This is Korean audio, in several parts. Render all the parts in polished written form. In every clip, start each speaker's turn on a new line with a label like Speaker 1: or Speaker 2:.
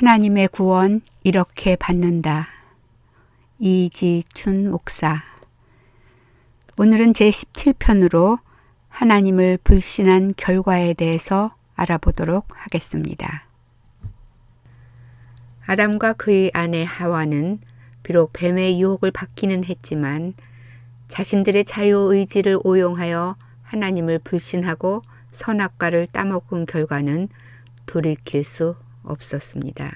Speaker 1: 하나님의 구원 이렇게 받는다. 이지춘 목사. 오늘은 제17편으로 하나님을 불신한 결과에 대해서 알아보도록 하겠습니다. 아담과 그의 아내 하와는 비록 뱀의 유혹을 받기는 했지만 자신들의 자유의지를 오용하여 하나님을 불신하고 선악과를 따먹은 결과는 돌이킬 수 없었습니다.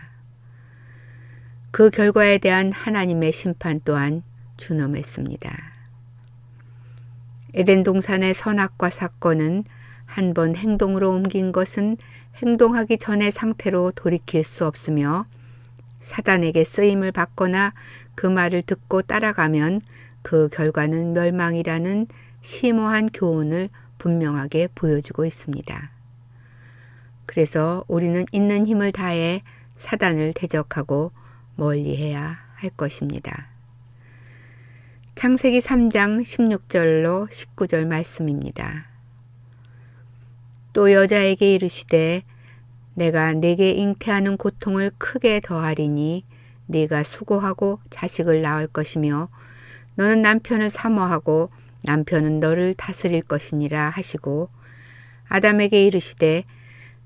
Speaker 1: 그 결과에 대한 하나님의 심판 또한 준엄했습니다. 에덴 동산의 선악과 사건은 한 번 행동으로 옮긴 것은 행동하기 전의 상태로 돌이킬 수 없으며 사단에게 쓰임을 받거나 그 말을 듣고 따라가면 그 결과는 멸망이라는 심오한 교훈을 분명하게 보여주고 있습니다. 그래서 우리는 있는 힘을 다해 사단을 대적하고 멀리해야 할 것입니다. 창세기 3장 16절로 19절 말씀입니다. 또 여자에게 이르시되 내가 네게 잉태하는 고통을 크게 더하리니 네가 수고하고 자식을 낳을 것이며 너는 남편을 사모하고 남편은 너를 다스릴 것이니라 하시고 아담에게 이르시되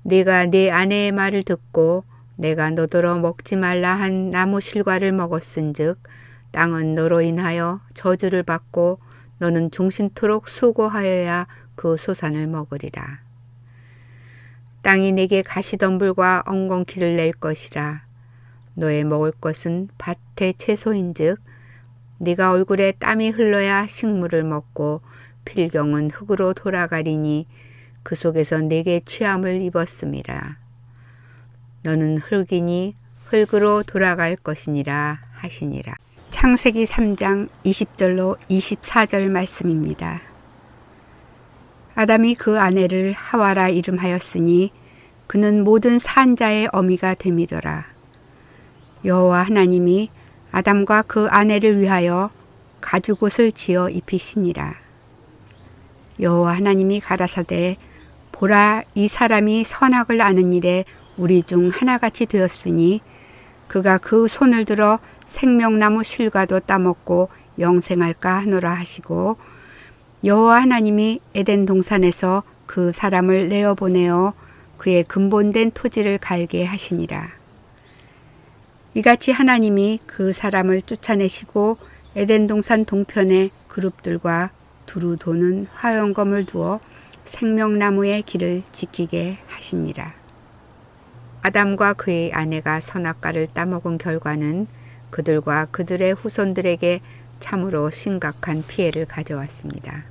Speaker 1: 네가 네 아내의 말을 듣고 내가 너더러 먹지 말라 한 나무 실과를 먹었은즉 땅은 너로 인하여 저주를 받고 너는 종신토록 수고하여야 그 소산을 먹으리라. 땅이 네게 가시덤불과 엉겅퀴를 낼 것이라. 너의 먹을 것은 밭의 채소인즉 네가 얼굴에 땀이 흘러야 식물을 먹고 필경은 흙으로 돌아가리니 그 속에서 네게 취함을 입었음이라. 너는 흙이니 흙으로 돌아갈 것이니라 하시니라. 창세기 3장 20절로 24절 말씀입니다. 아담이 그 아내를 하와라 이름하였으니 그는 모든 산자의 어미가 됨이더라. 여호와 하나님이 아담과 그 아내를 위하여 가죽옷을 지어 입히시니라. 여호와 하나님이 가라사대 보라 이 사람이 선악을 아는 일에 우리 중 하나같이 되었으니 그가 그 손을 들어 생명나무 실과도 따먹고 영생할까 하노라 하시고 여호와 하나님이 에덴 동산에서 그 사람을 내어보내어 그의 근본된 토지를 갈게 하시니라. 이같이 하나님이 그 사람을 쫓아내시고 에덴 동산 동편에 그룹들과 두루 도는 화영검을 두어 생명나무의 길을 지키게 하시니라. 아담과 그의 아내가 선악과를 따먹은 결과는 그들과 그들의 후손들에게 참으로 심각한 피해를 가져왔습니다.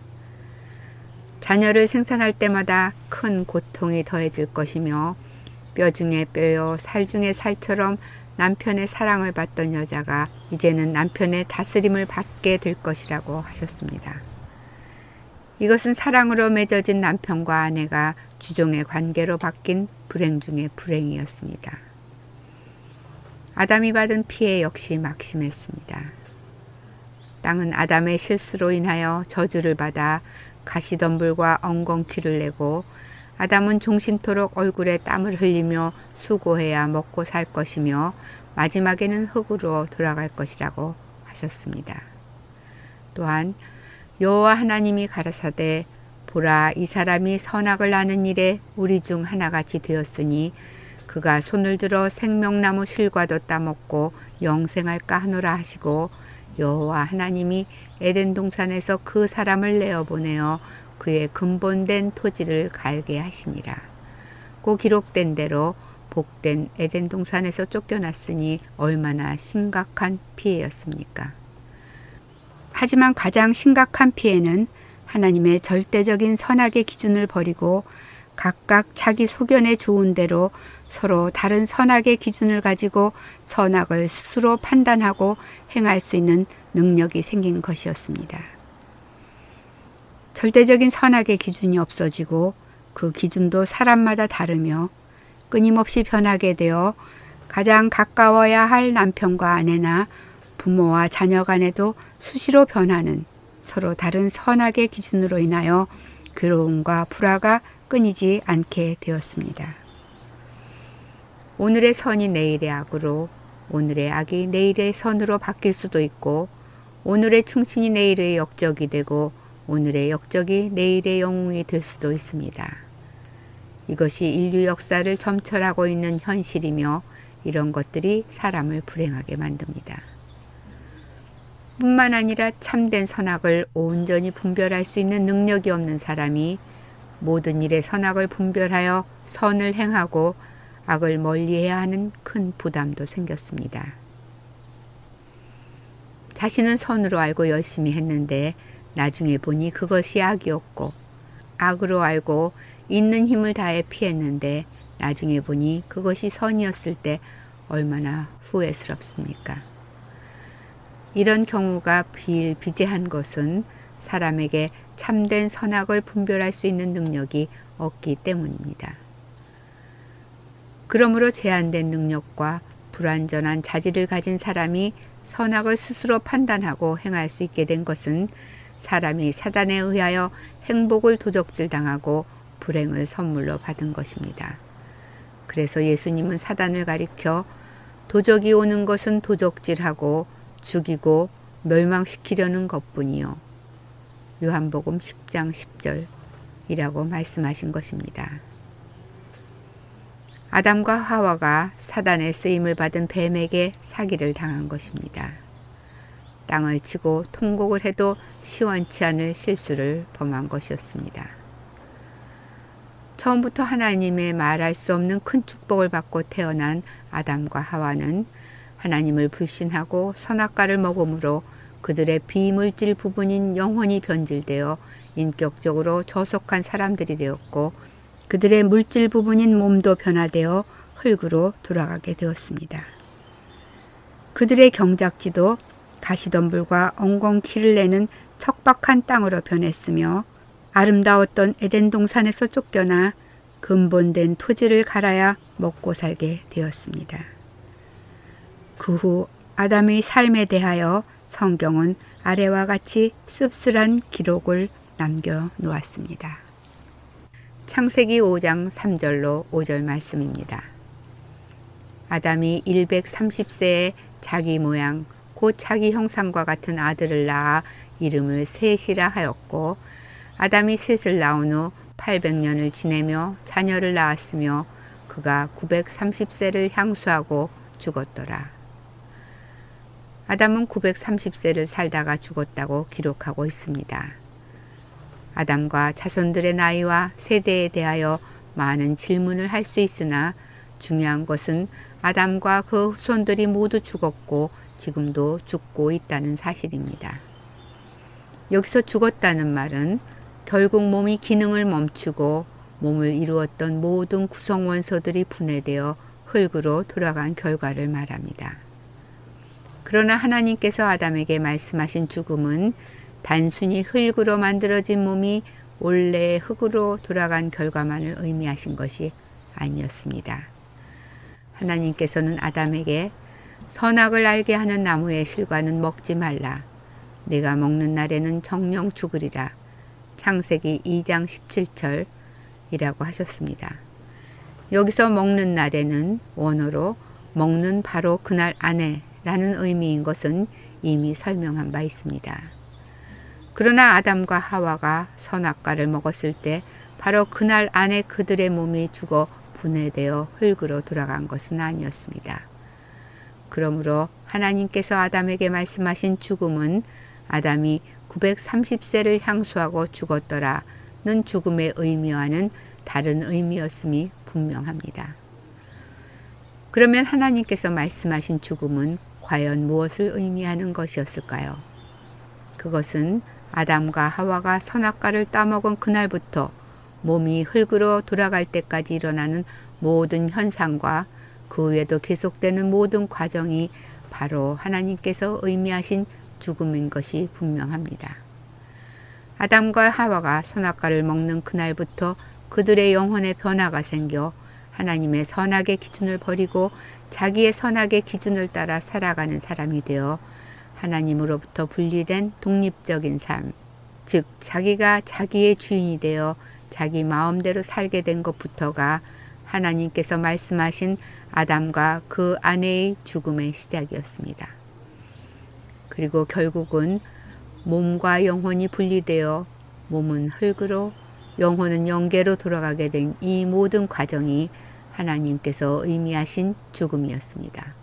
Speaker 1: 자녀를 생산할 때마다 큰 고통이 더해질 것이며 뼈 중에 뼈요 살 중에 살처럼 남편의 사랑을 받던 여자가 이제는 남편의 다스림을 받게 될 것이라고 하셨습니다. 이것은 사랑으로 맺어진 남편과 아내가 주종의 관계로 바뀐 불행 중의 불행이었습니다. 아담이 받은 피해 역시 막심했습니다. 땅은 아담의 실수로 인하여 저주를 받아 가시덤불과 엉겅퀴를 내고 아담은 종신토록 얼굴에 땀을 흘리며 수고해야 먹고 살 것이며 마지막에는 흙으로 돌아갈 것이라고 하셨습니다. 또한 여호와 하나님이 가라사대 보라 이 사람이 선악을 아는 일에 우리 중 하나같이 되었으니 그가 손을 들어 생명나무 실과도 따먹고 영생할까 하노라 하시고 여호와 하나님이 에덴 동산에서 그 사람을 내어보내어 그의 근본된 토지를 갈게 하시니라. 고 기록된 대로 복된 에덴 동산에서 쫓겨났으니 얼마나 심각한 피해였습니까? 하지만 가장 심각한 피해는 하나님의 절대적인 선악의 기준을 버리고 각각 자기 소견에 좋은 대로 서로 다른 선악의 기준을 가지고 선악을 스스로 판단하고 행할 수 있는 능력이 생긴 것이었습니다. 절대적인 선악의 기준이 없어지고 그 기준도 사람마다 다르며 끊임없이 변하게 되어 가장 가까워야 할 남편과 아내나 부모와 자녀 간에도 수시로 변하는 서로 다른 선악의 기준으로 인하여 괴로움과 불화가 끊이지 않게 되었습니다. 오늘의 선이 내일의 악으로, 오늘의 악이 내일의 선으로 바뀔 수도 있고, 오늘의 충신이 내일의 역적이 되고, 오늘의 역적이 내일의 영웅이 될 수도 있습니다. 이것이 인류 역사를 점철하고 있는 현실이며, 이런 것들이 사람을 불행하게 만듭니다. 뿐만 아니라 참된 선악을 온전히 분별할 수 있는 능력이 없는 사람이 모든 일에 선악을 분별하여 선을 행하고 악을 멀리해야 하는 큰 부담도 생겼습니다. 자신은 선으로 알고 열심히 했는데 나중에 보니 그것이 악이었고, 악으로 알고 있는 힘을 다해 피했는데 나중에 보니 그것이 선이었을 때 얼마나 후회스럽습니까? 이런 경우가 비일비재한 것은 사람에게 참된 선악을 분별할 수 있는 능력이 없기 때문입니다. 그러므로 제한된 능력과 불완전한 자질을 가진 사람이 선악을 스스로 판단하고 행할 수 있게 된 것은 사람이 사단에 의하여 행복을 도적질당하고 불행을 선물로 받은 것입니다. 그래서 예수님은 사단을 가리켜 도적이 오는 것은 도적질하고 죽이고 멸망시키려는 것뿐이요. 요한복음 10장 10절이라고 말씀하신 것입니다. 아담과 하와가 사단의 쓰임을 받은 뱀에게 사기를 당한 것입니다. 땅을 치고 통곡을 해도 시원치 않을 실수를 범한 것이었습니다. 처음부터 하나님의 말할 수 없는 큰 축복을 받고 태어난 아담과 하와는 하나님을 불신하고 선악과를 먹음으로 그들의 비물질 부분인 영혼이 변질되어 인격적으로 저속한 사람들이 되었고, 그들의 물질 부분인 몸도 변화되어 흙으로 돌아가게 되었습니다. 그들의 경작지도 가시덤불과 엉겅퀴를 내는 척박한 땅으로 변했으며, 아름다웠던 에덴 동산에서 쫓겨나 근본된 토지를 갈아야 먹고 살게 되었습니다. 그 후 아담의 삶에 대하여 성경은 아래와 같이 씁쓸한 기록을 남겨놓았습니다. 창세기 5장 3절로 5절 말씀입니다. 아담이 130세에 자기 모양 곧 자기 형상과 같은 아들을 낳아 이름을 셋이라 하였고, 아담이 셋을 낳은 후 800년을 지내며 자녀를 낳았으며 그가 930세를 향수하고 죽었더라. 아담은 930세를 살다가 죽었다고 기록하고 있습니다. 아담과 자손들의 나이와 세대에 대하여 많은 질문을 할 수 있으나 중요한 것은 아담과 그 후손들이 모두 죽었고 지금도 죽고 있다는 사실입니다. 여기서 죽었다는 말은 결국 몸이 기능을 멈추고 몸을 이루었던 모든 구성 원소들이 분해되어 흙으로 돌아간 결과를 말합니다. 그러나 하나님께서 아담에게 말씀하신 죽음은 단순히 흙으로 만들어진 몸이 원래의 흙으로 돌아간 결과만을 의미하신 것이 아니었습니다. 하나님께서는 아담에게 선악을 알게 하는 나무의 실과는 먹지 말라. 내가 먹는 날에는 정령 죽으리라. 창세기 2장 17절이라고 하셨습니다. 여기서 먹는 날에는 원어로 먹는 바로 그날 안에 라는 의미인 것은 이미 설명한 바 있습니다. 그러나 아담과 하와가 선악과를 먹었을 때 바로 그날 안에 그들의 몸이 죽어 분해되어 흙으로 돌아간 것은 아니었습니다. 그러므로 하나님께서 아담에게 말씀하신 죽음은 아담이 930세를 향수하고 죽었더라는 죽음의 의미와는 다른 의미였음이 분명합니다. 그러면 하나님께서 말씀하신 죽음은 과연 무엇을 의미하는 것이었을까요? 그것은 아담과 하와가 선악과를 따먹은 그날부터 몸이 흙으로 돌아갈 때까지 일어나는 모든 현상과 그 후에도 계속되는 모든 과정이 바로 하나님께서 의미하신 죽음인 것이 분명합니다. 아담과 하와가 선악과를 먹는 그날부터 그들의 영혼에 변화가 생겨 하나님의 선악의 기준을 버리고 자기의 선악의 기준을 따라 살아가는 사람이 되어 하나님으로부터 분리된 독립적인 삶, 즉 자기가 자기의 주인이 되어 자기 마음대로 살게 된 것부터가 하나님께서 말씀하신 아담과 그 아내의 죽음의 시작이었습니다. 그리고 결국은 몸과 영혼이 분리되어 몸은 흙으로 영혼은 영계로 돌아가게 된 이 모든 과정이 하나님께서 의미하신 죽음이었습니다.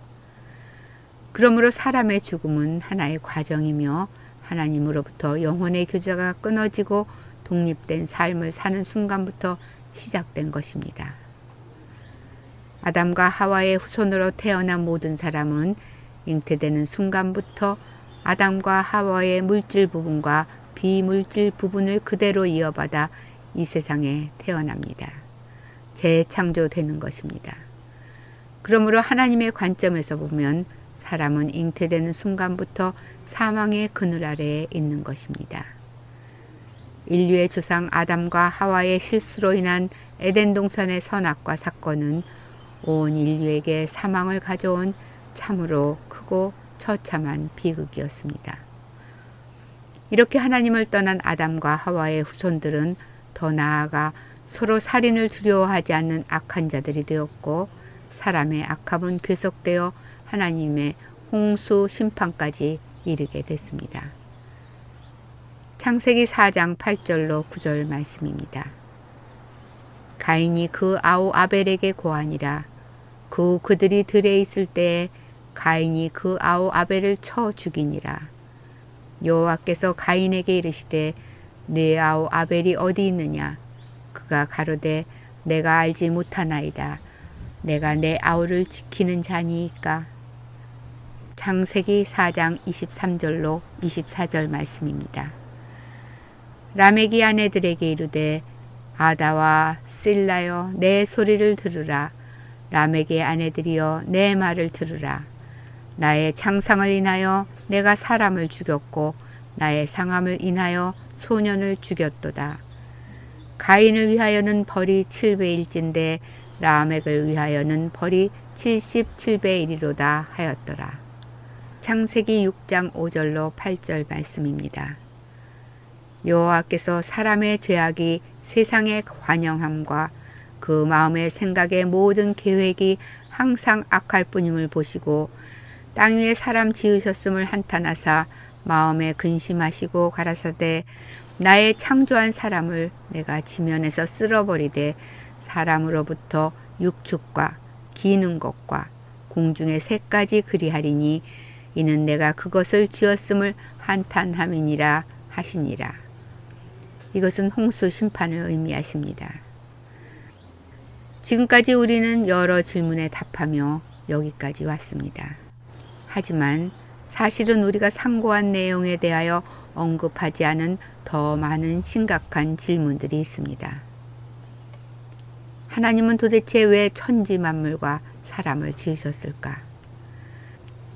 Speaker 1: 그러므로 사람의 죽음은 하나의 과정이며 하나님으로부터 영혼의 교제가 끊어지고 독립된 삶을 사는 순간부터 시작된 것입니다. 아담과 하와의 후손으로 태어난 모든 사람은 잉태되는 순간부터 아담과 하와의 물질 부분과 비물질 부분을 그대로 이어받아 이 세상에 태어납니다. 재창조되는 것입니다. 그러므로 하나님의 관점에서 보면 사람은 잉태되는 순간부터 사망의 그늘 아래에 있는 것입니다. 인류의 조상 아담과 하와의 실수로 인한 에덴 동산의 선악과 사건은 온 인류에게 사망을 가져온 참으로 크고 처참한 비극이었습니다. 이렇게 하나님을 떠난 아담과 하와의 후손들은 더 나아가 서로 살인을 두려워하지 않는 악한 자들이 되었고 사람의 악함은 계속되어 하나님의 홍수 심판까지 이르게 됐습니다. 창세기 4장 8절로 9절 말씀입니다. 가인이 그 아우 아벨에게 고하니라. 그들이 들에 있을 때에 가인이 그 아우 아벨을 쳐 죽이니라. 여호와께서 가인에게 이르시되 네 아우 아벨이 어디 있느냐? 그가 가로되 내가 알지 못하나이다. 내가 내 아우를 지키는 자니이까. 창세기 4장 23절로 24절 말씀입니다. 라멕이 아내들에게 이르되 아다와 실라여 내 소리를 들으라. 라멕의 아내들이여 내 말을 들으라. 나의 창상을 인하여 내가 사람을 죽였고 나의 상함을 인하여 소년을 죽였도다. 가인을 위하여는 벌이 7배일진데 라멕을 위하여는 벌이 77배이리로다 하였더라. 창세기 6장 5절로 8절 말씀입니다. 여호와께서 사람의 죄악이 세상의 관영함과 그 마음의 생각의 모든 계획이 항상 악할 뿐임을 보시고 땅 위에 사람 지으셨음을 한탄하사 마음에 근심하시고 가라사대 나의 창조한 사람을 내가 지면에서 쓸어버리되 사람으로부터 육축과 기는 것과 공중의 새까지 그리하리니 이는 내가 그것을 지었음을 한탄함이니라 하시니라. 이것은 홍수 심판을 의미하십니다. 지금까지 우리는 여러 질문에 답하며 여기까지 왔습니다. 하지만 사실은 우리가 상고한 내용에 대하여 언급하지 않은 더 많은 심각한 질문들이 있습니다. 하나님은 도대체 왜 천지 만물과 사람을 지으셨을까?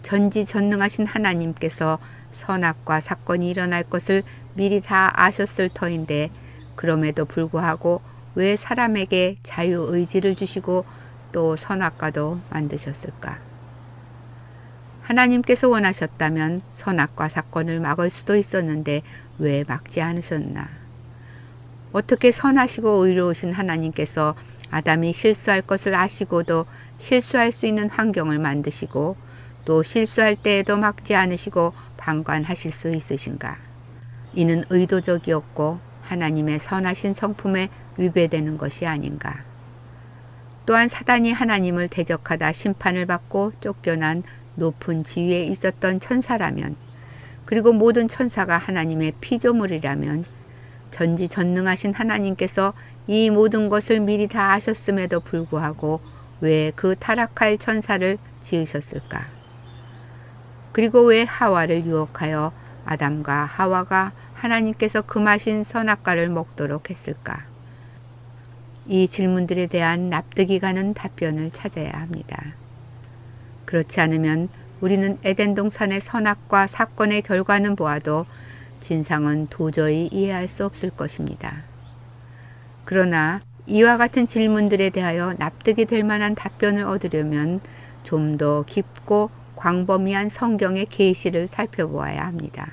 Speaker 1: 전지전능하신 하나님께서 선악과 사건이 일어날 것을 미리 다 아셨을 터인데 그럼에도 불구하고 왜 사람에게 자유의지를 주시고 또 선악과도 만드셨을까? 하나님께서 원하셨다면 선악과 사건을 막을 수도 있었는데 왜 막지 않으셨나? 어떻게 선하시고 의로우신 하나님께서 아담이 실수할 것을 아시고도 실수할 수 있는 환경을 만드시고 또 실수할 때에도 막지 않으시고 방관하실 수 있으신가? 이는 의도적이었고 하나님의 선하신 성품에 위배되는 것이 아닌가? 또한 사단이 하나님을 대적하다 심판을 받고 쫓겨난 높은 지위에 있었던 천사라면 그리고 모든 천사가 하나님의 피조물이라면 전지전능하신 하나님께서 이 모든 것을 미리 다 아셨음에도 불구하고 왜 그 타락할 천사를 지으셨을까? 그리고 왜 하와를 유혹하여 아담과 하와가 하나님께서 금하신 선악과를 먹도록 했을까? 이 질문들에 대한 납득이 가는 답변을 찾아야 합니다. 그렇지 않으면 우리는 에덴 동산의 선악과 사건의 결과는 보아도 진상은 도저히 이해할 수 없을 것입니다. 그러나 이와 같은 질문들에 대하여 납득이 될 만한 답변을 얻으려면 좀 더 깊고 광범위한 성경의 계시를 살펴보아야 합니다.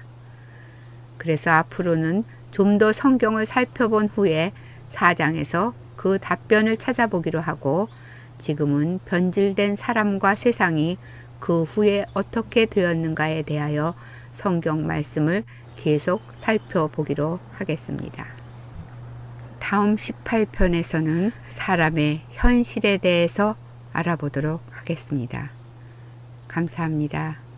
Speaker 1: 그래서 앞으로는 좀 더 성경을 살펴본 후에 4장에서 그 답변을 찾아보기로 하고 지금은 변질된 사람과 세상이 그 후에 어떻게 되었는가에 대하여 성경 말씀을 계속 살펴보기로 하겠습니다. 다음 18편에서는 사람의 현실에 대해서 알아보도록 하겠습니다. 감사합니다.